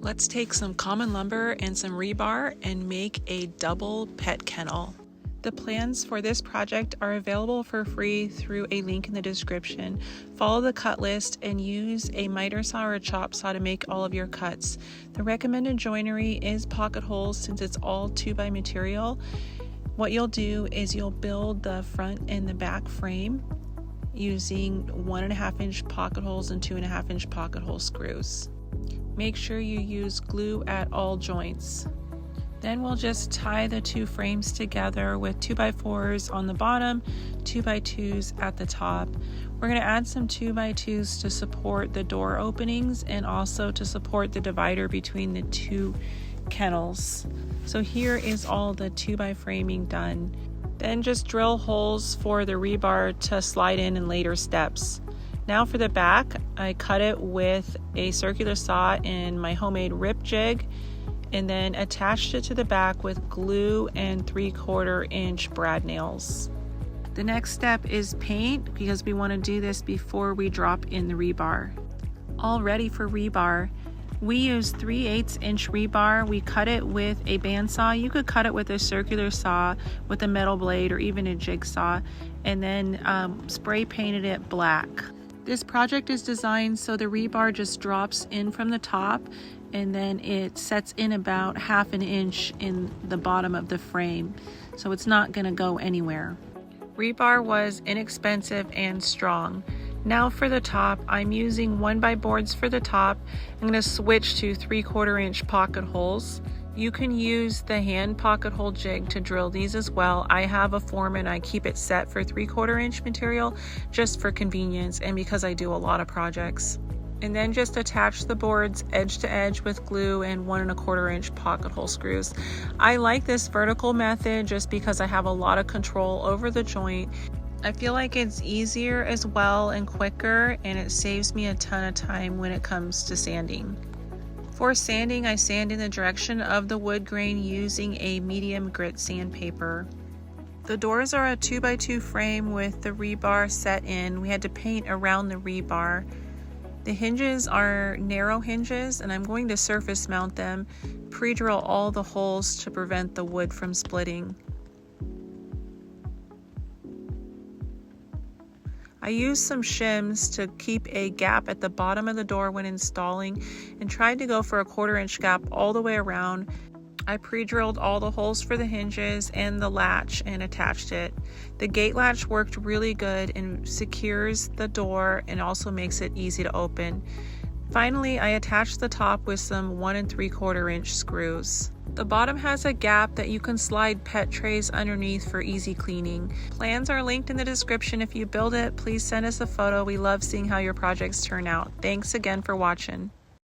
Let's take some common lumber and some rebar and make a double pet kennel. The plans for this project are available for free through a link in the description. Follow the cut list and use a miter saw or a chop saw to make all of your cuts. The recommended joinery is pocket holes since it's all 2x material. What you'll do is you'll build the front and the back frame using 1.5 inch pocket holes and 2.5 inch pocket hole screws. Make sure you use glue at all joints. Then we'll just tie the two frames together with 2x4s on the bottom, 2x2s at the top. We're going to add some 2x2s to support the door openings and also to support the divider between the two kennels. So here is all the 2x framing done. Then just drill holes for the rebar to slide in later steps. Now for the back, I cut it with a circular saw and my homemade rip jig, and then attached it to the back with glue and 3/4 inch brad nails. The next step is paint, because we want to do this before we drop in the rebar. All ready for rebar. We use 3/8 inch rebar. We cut it with a bandsaw. You could cut it with a circular saw with a metal blade or even a jigsaw, and then spray painted it black. This project is designed so the rebar just drops in from the top and then it sets in about 1/2 inch in the bottom of the frame, so it's not going to go anywhere. Rebar was inexpensive and strong. Now for the top, I'm using 1x boards for the top. I'm going to switch to 3/4 inch pocket holes. You can use the hand pocket hole jig to drill these as well. I have a Foreman. I keep it set for 3/4 inch material just for convenience and because I do a lot of projects. And then just attach the boards edge to edge with glue and 1.25 inch pocket hole screws. I like this vertical method just because I have a lot of control over the joint. I feel like it's easier as well and quicker, and it saves me a ton of time when it comes to sanding. For sanding, I sand in the direction of the wood grain using a medium grit sandpaper. The doors are a 2x2 frame with the rebar set in. We had to paint around the rebar. The hinges are narrow hinges, and I'm going to surface mount them, pre-drill all the holes to prevent the wood from splitting. I used some shims to keep a gap at the bottom of the door when installing and tried to go for a 1/4 inch gap all the way around. I pre-drilled all the holes for the hinges and the latch and attached it. The gate latch worked really good and secures the door and also makes it easy to open. Finally, I attached the top with some 1 3/4 inch screws. The bottom has a gap that you can slide pet trays underneath for easy cleaning. Plans are linked in the description. If you build it, please send us a photo. We love seeing how your projects turn out. Thanks again for watching.